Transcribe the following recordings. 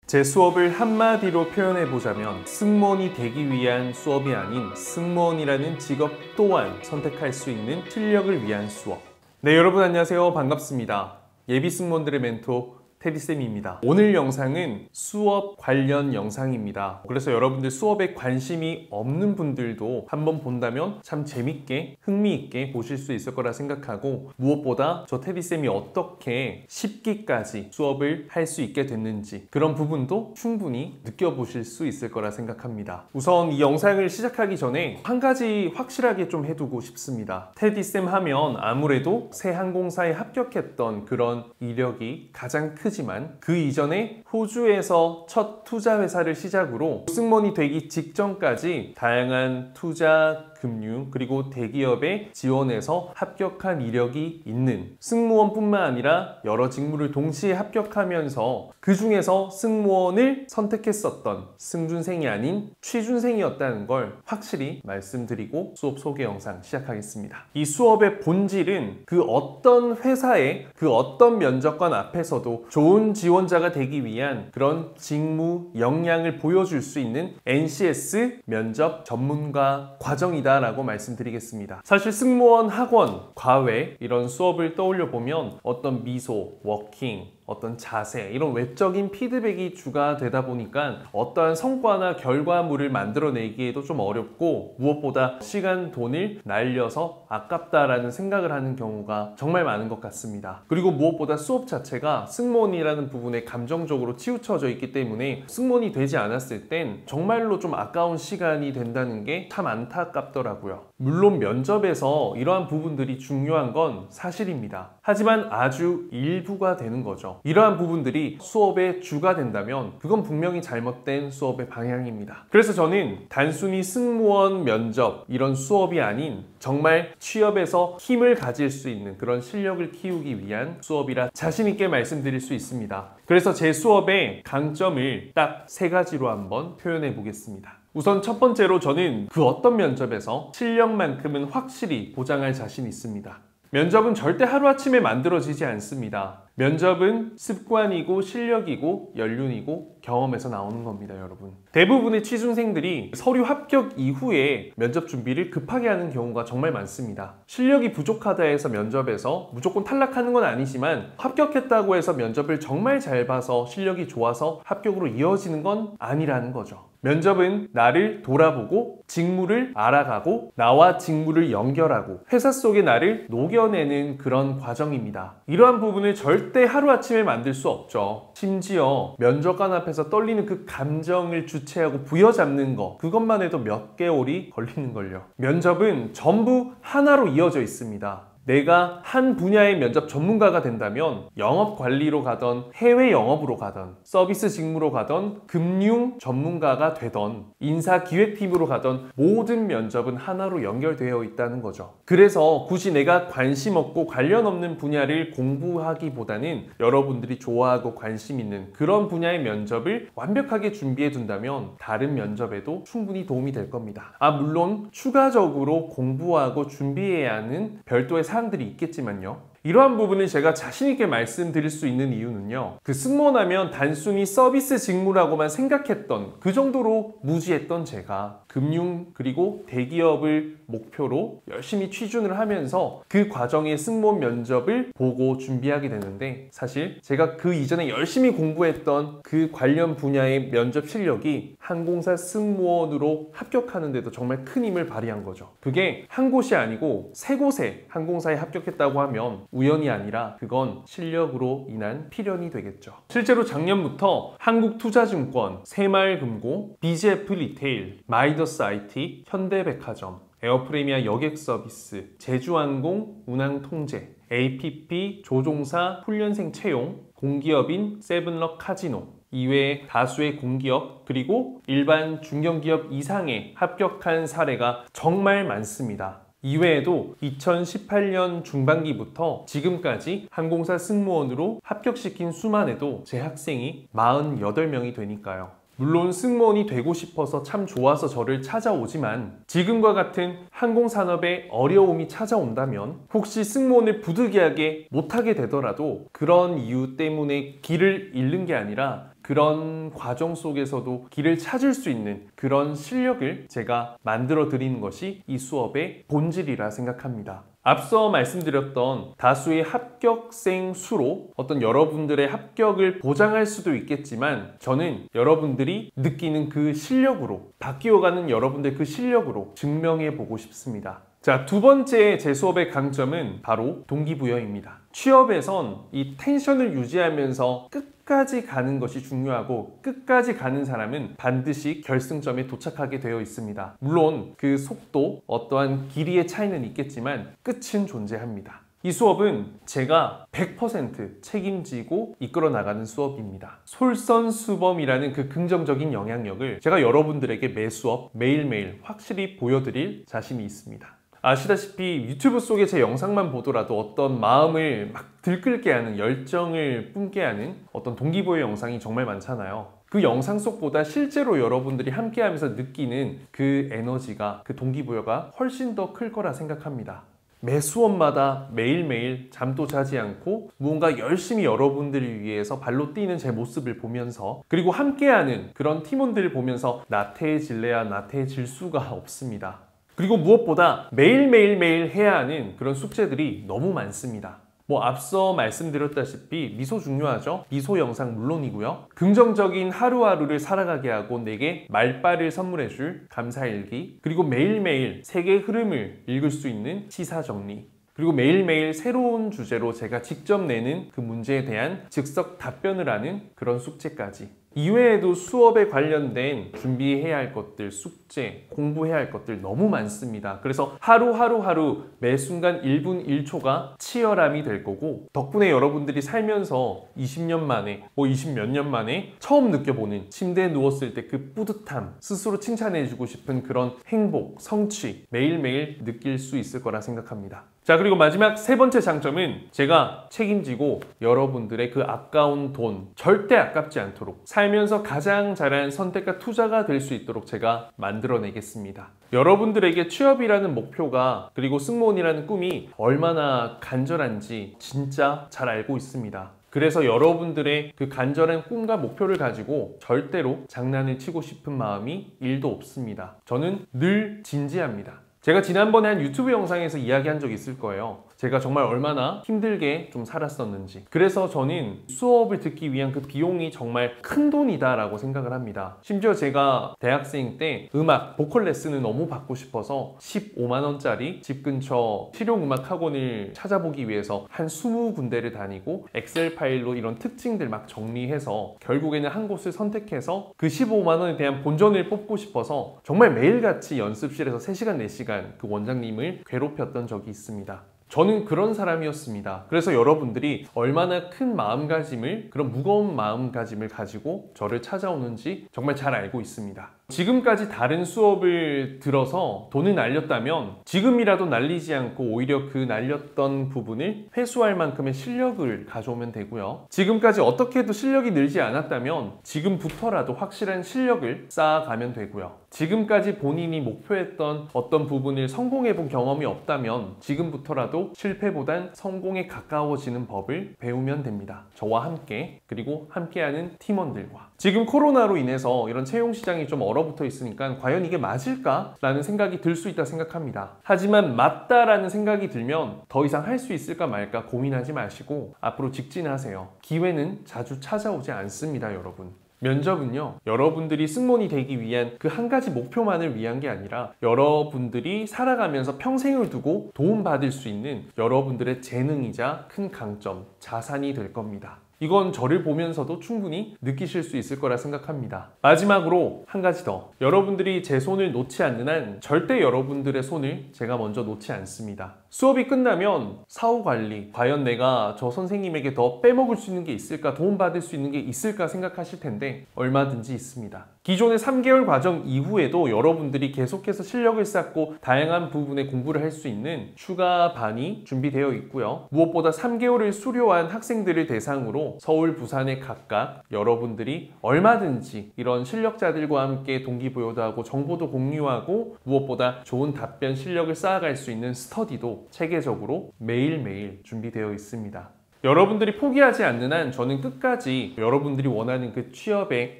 제 수업을 한마디로 표현해보자면 승무원이 되기 위한 수업이 아닌 승무원이라는 직업 또한 선택할 수 있는 실력을 위한 수업. 네, 여러분 안녕하세요. 반갑습니다. 예비 승무원들의 멘토 테디쌤입니다. 오늘 영상은 수업 관련 영상입니다. 그래서 여러분들 수업에 관심이 없는 분들도 한번 본다면 참 재밌게 흥미있게 보실 수 있을 거라 생각하고, 무엇보다 저 테디쌤이 어떻게 10기까지 수업을 할 수 있게 됐는지 그런 부분도 충분히 느껴보실 수 있을 거라 생각합니다. 우선 이 영상을 시작하기 전에 한 가지 확실하게 좀 해두고 싶습니다. 테디쌤 하면 아무래도 새 항공사에 합격했던 그런 이력이 가장 크지만 그 이전에 호주에서 첫 투자 회사를 시작으로 승무원이 되기 직전까지 다양한 투자, 금융, 그리고 대기업에 지원해서 합격한 이력이 있는 승무원뿐만 아니라 여러 직무를 동시에 합격하면서 그 중에서 승무원을 선택했었던 승준생이 아닌 취준생이었다는 걸 확실히 말씀드리고 수업 소개 영상 시작하겠습니다. 이 수업의 본질은 그 어떤 회사의 그 어떤 면접관 앞에서도 좋은 지원자가 되기 위한 그런 직무 역량을 보여줄 수 있는 NCS 면접 전문가 과정이다 라고 말씀드리겠습니다. 사실 승무원 학원, 과외 이런 수업을 떠올려 보면 어떤 미소, 워킹, 어떤 자세, 이런 외적인 피드백이 주가 되다 보니까 어떠한 성과나 결과물을 만들어내기에도 좀 어렵고, 무엇보다 시간, 돈을 날려서 아깝다라는 생각을 하는 경우가 정말 많은 것 같습니다. 그리고 무엇보다 수업 자체가 승무원이라는 부분에 감정적으로 치우쳐져 있기 때문에 승무원이 되지 않았을 땐 정말로 좀 아까운 시간이 된다는 게 참 안타깝더라고요. 물론 면접에서 이러한 부분들이 중요한 건 사실입니다. 하지만 아주 일부가 되는 거죠. 이러한 부분들이 수업의 주가 된다면 그건 분명히 잘못된 수업의 방향입니다. 그래서 저는 단순히 승무원 면접 이런 수업이 아닌 정말 취업에서 힘을 가질 수 있는 그런 실력을 키우기 위한 수업이라 자신 있게 말씀드릴 수 있습니다. 그래서 제 수업의 강점을 딱 3가지로 한번 표현해 보겠습니다. 우선 첫 번째로, 저는 그 어떤 면접에서 실력만큼은 확실히 보장할 자신이 있습니다. 면접은 절대 하루아침에 만들어지지 않습니다. 면접은 습관이고 실력이고 연륜이고 경험에서 나오는 겁니다, 여러분. 대부분의 취준생들이 서류 합격 이후에 면접 준비를 급하게 하는 경우가 정말 많습니다. 실력이 부족하다 해서 면접에서 무조건 탈락하는 건 아니지만, 합격했다고 해서 면접을 정말 잘 봐서 실력이 좋아서 합격으로 이어지는 건 아니라는 거죠. 면접은 나를 돌아보고 직무를 알아가고 나와 직무를 연결하고 회사 속의 나를 녹여내는 그런 과정입니다. 이러한 부분을 절대 하루아침에 만들 수 없죠. 심지어 면접관 앞에서 떨리는 그 감정을 주체하고 부여잡는 거, 그것만 해도 몇 개월이 걸리는걸요. 면접은 전부 하나로 이어져 있습니다. 내가 한 분야의 면접 전문가가 된다면 영업관리로 가던 해외 영업으로 가던 서비스 직무로 가던 금융 전문가가 되던 인사기획팀으로 가던 모든 면접은 하나로 연결되어 있다는 거죠. 그래서 굳이 내가 관심 없고 관련 없는 분야를 공부하기보다는 여러분들이 좋아하고 관심 있는 그런 분야의 면접을 완벽하게 준비해 둔다면 다른 면접에도 충분히 도움이 될 겁니다. 물론 추가적으로 공부하고 준비해야 하는 별도의 사항들이 있겠지만요. 이러한 부분을 제가 자신있게 말씀드릴 수 있는 이유는요, 그 승무원하면 단순히 서비스 직무라고만 생각했던, 그 정도로 무지했던 제가 금융 그리고 대기업을 목표로 열심히 취준을 하면서 그 과정의 승무원 면접을 보고 준비하게 되는데, 사실 제가 그 이전에 열심히 공부했던 그 관련 분야의 면접 실력이 항공사 승무원으로 합격하는데도 정말 큰 힘을 발휘한 거죠. 그게 한 곳이 아니고 3곳의 항공사에 합격했다고 하면 우연이 아니라 그건 실력으로 인한 필연이 되겠죠. 실제로 작년부터 한국투자증권, 새마을금고, BGF 리테일, 마이더스 IT, 현대백화점, 에어프리미아 여객서비스, 제주항공, 운항통제, APP, 조종사, 훈련생 채용, 공기업인 세븐럭 카지노, 이외에 다수의 공기업 그리고 일반 중견기업 이상에 합격한 사례가 정말 많습니다. 이외에도 2018년 중반기부터 지금까지 항공사 승무원으로 합격시킨 수만 해도 제 학생이 48명이 되니까요. 물론 승무원이 되고 싶어서 참 좋아서 저를 찾아오지만, 지금과 같은 항공산업에 어려움이 찾아온다면 혹시 승무원을 부득이하게 못하게 되더라도 그런 이유 때문에 길을 잃는 게 아니라 그런 과정 속에서도 길을 찾을 수 있는 그런 실력을 제가 만들어 드리는 것이 이 수업의 본질이라 생각합니다. 앞서 말씀드렸던 다수의 합격생 수로 어떤 여러분들의 합격을 보장할 수도 있겠지만 저는 여러분들이 느끼는 그 실력으로, 바뀌어가는 여러분들 그 실력으로 증명해 보고 싶습니다. 자, 두 번째 제 수업의 강점은 바로 동기부여입니다. 취업에선 이 텐션을 유지하면서 끝까지 가는 것이 중요하고 끝까지 가는 사람은 반드시 결승점에 도착하게 되어 있습니다. 물론 그 속도, 어떠한 길이의 차이는 있겠지만 끝은 존재합니다. 이 수업은 제가 100% 책임지고 이끌어 나가는 수업입니다. 솔선수범이라는 그 긍정적인 영향력을 제가 여러분들에게 매 수업, 매일매일 확실히 보여드릴 자신이 있습니다. 아시다시피 유튜브 속에 제 영상만 보더라도 어떤 마음을 막 들끓게 하는, 열정을 뿜게 하는 어떤 동기부여 영상이 정말 많잖아요. 그 영상 속보다 실제로 여러분들이 함께하면서 느끼는 그 에너지가, 그 동기부여가 훨씬 더 클 거라 생각합니다. 매 수업마다 매일매일 잠도 자지 않고 무언가 열심히 여러분들을 위해서 발로 뛰는 제 모습을 보면서, 그리고 함께하는 그런 팀원들을 보면서 나태해질래야 나태해질 수가 없습니다. 그리고 무엇보다 매일매일 해야 하는 그런 숙제들이 너무 많습니다. 앞서 말씀드렸다시피 미소 중요하죠? 미소 영상 물론이고요. 긍정적인 하루하루를 살아가게 하고 내게 말빨을 선물해줄 감사일기, 그리고 매일매일 세계의 흐름을 읽을 수 있는 시사정리, 그리고 매일매일 새로운 주제로 제가 직접 내는 그 문제에 대한 즉석 답변을 하는 그런 숙제까지. 이외에도 수업에 관련된 준비해야 할 것들, 숙제, 공부해야 할 것들 너무 많습니다. 그래서 하루 매 순간 1분 1초가 치열함이 될 거고, 덕분에 여러분들이 살면서 20년 만에, 20몇 년 만에 처음 느껴보는 침대에 누웠을 때 그 뿌듯함, 스스로 칭찬해주고 싶은 그런 행복, 성취 매일매일 느낄 수 있을 거라 생각합니다. 자, 그리고 마지막 세 번째 장점은 제가 책임지고 여러분들의 그 아까운 돈 절대 아깝지 않도록 살면서 가장 잘한 선택과 투자가 될 수 있도록 제가 만들어내겠습니다. 여러분들에게 취업이라는 목표가, 그리고 승무원이라는 꿈이 얼마나 간절한지 진짜 잘 알고 있습니다. 그래서 여러분들의 그 간절한 꿈과 목표를 가지고 절대로 장난을 치고 싶은 마음이 1도 없습니다. 저는 늘 진지합니다. 제가 지난번에 한 유튜브 영상에서 이야기한 적이 있을 거예요. 제가 정말 얼마나 힘들게 좀 살았었는지. 그래서 저는 수업을 듣기 위한 그 비용이 정말 큰 돈이다 라고 생각을 합니다. 심지어 제가 대학생 때 음악, 보컬 레슨을 너무 받고 싶어서 15만 원짜리 집 근처 실용음악 학원을 찾아보기 위해서 한 20군데를 다니고 엑셀 파일로 이런 특징들 막 정리해서 결국에는 한 곳을 선택해서 그 15만 원에 대한 본전을 뽑고 싶어서 정말 매일같이 연습실에서 3시간, 4시간 그 원장님을 괴롭혔던 적이 있습니다. 저는 그런 사람이었습니다. 그래서 여러분들이 얼마나 큰 마음가짐을, 그런 무거운 마음가짐을 가지고 저를 찾아오는지 정말 잘 알고 있습니다. 지금까지 다른 수업을 들어서 돈을 날렸다면 지금이라도 날리지 않고 오히려 그 날렸던 부분을 회수할 만큼의 실력을 가져오면 되고요. 지금까지 어떻게 해도 실력이 늘지 않았다면 지금부터라도 확실한 실력을 쌓아가면 되고요. 지금까지 본인이 목표했던 어떤 부분을 성공해 본 경험이 없다면 지금부터라도 실패보단 성공에 가까워지는 법을 배우면 됩니다. 저와 함께, 그리고 함께하는 팀원들과. 지금 코로나로 인해서 이런 채용 시장이 좀 얼어붙어 있으니까 과연 이게 맞을까? 라는 생각이 들 수 있다 생각합니다. 하지만 맞다라는 생각이 들면 더 이상 할 수 있을까 말까 고민하지 마시고 앞으로 직진하세요. 기회는 자주 찾아오지 않습니다, 여러분. 면접은요, 여러분들이 승무원이 되기 위한 그 한 가지 목표만을 위한 게 아니라 여러분들이 살아가면서 평생을 두고 도움받을 수 있는 여러분들의 재능이자 큰 강점, 자산이 될 겁니다. 이건 저를 보면서도 충분히 느끼실 수 있을 거라 생각합니다. 마지막으로 한 가지 더. 여러분들이 제 손을 놓지 않는 한 절대 여러분들의 손을 제가 먼저 놓지 않습니다. 수업이 끝나면 사후 관리, 과연 내가 저 선생님에게 더 빼먹을 수 있는 게 있을까, 도움받을 수 있는 게 있을까 생각하실 텐데 얼마든지 있습니다. 기존의 3개월 과정 이후에도 여러분들이 계속해서 실력을 쌓고 다양한 부분의 공부를 할 수 있는 추가반이 준비되어 있고요. 무엇보다 3개월을 수료한 학생들을 대상으로 서울, 부산에 각각 여러분들이 얼마든지 이런 실력자들과 함께 동기부여도 하고 정보도 공유하고 무엇보다 좋은 답변 실력을 쌓아갈 수 있는 스터디도 체계적으로 매일매일 준비되어 있습니다. 여러분들이 포기하지 않는 한 저는 끝까지 여러분들이 원하는 그 취업에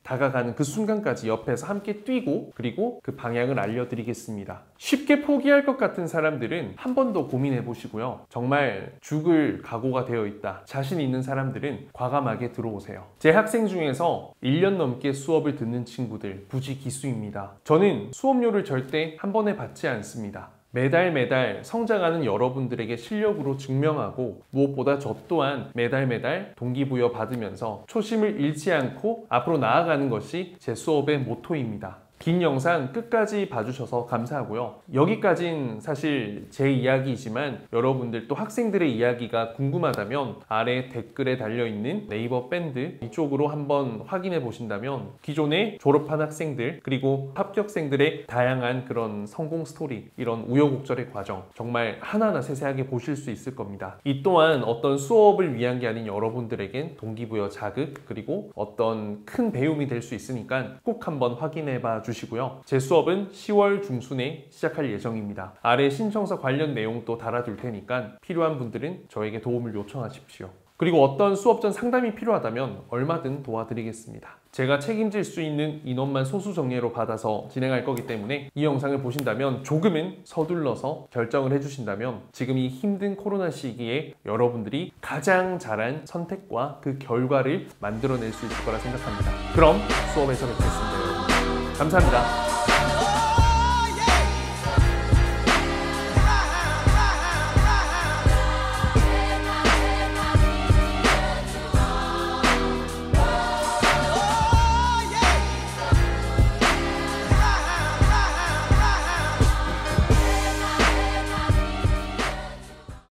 다가가는 그 순간까지 옆에서 함께 뛰고 그리고 그 방향을 알려드리겠습니다. 쉽게 포기할 것 같은 사람들은 한 번 더 고민해 보시고요. 정말 죽을 각오가 되어 있다, 자신 있는 사람들은 과감하게 들어오세요. 제 학생 중에서 1년 넘게 수업을 듣는 친구들 부지기수입니다. 저는 수업료를 절대 한 번에 받지 않습니다. 매달 성장하는 여러분들에게 실력으로 증명하고 무엇보다 저 또한 매달 동기부여 받으면서 초심을 잃지 않고 앞으로 나아가는 것이 제 수업의 모토입니다. 긴 영상 끝까지 봐주셔서 감사하고요. 여기까진 사실 제 이야기이지만 여러분들 또 학생들의 이야기가 궁금하다면 아래 댓글에 달려있는 네이버 밴드 이쪽으로 한번 확인해 보신다면 기존에 졸업한 학생들 그리고 합격생들의 다양한 그런 성공 스토리, 이런 우여곡절의 과정 정말 하나하나 세세하게 보실 수 있을 겁니다. 이 또한 어떤 수업을 위한 게 아닌 여러분들에겐 동기부여 자극 그리고 어떤 큰 배움이 될 수 있으니까 꼭 한번 확인해 봐 주시고요. 제 수업은 10월 중순에 시작할 예정입니다. 아래 신청서 관련 내용도 달아둘 테니까 필요한 분들은 저에게 도움을 요청하십시오. 그리고 어떤 수업 전 상담이 필요하다면 얼마든 도와드리겠습니다. 제가 책임질 수 있는 인원만 소수 정예로 받아서 진행할 거기 때문에 이 영상을 보신다면 조금은 서둘러서 결정을 해주신다면 지금 이 힘든 코로나 시기에 여러분들이 가장 잘한 선택과 그 결과를 만들어낼 수 있을 거라 생각합니다. 그럼 수업에서 뵙겠습니다. 여러분. 감사합니다.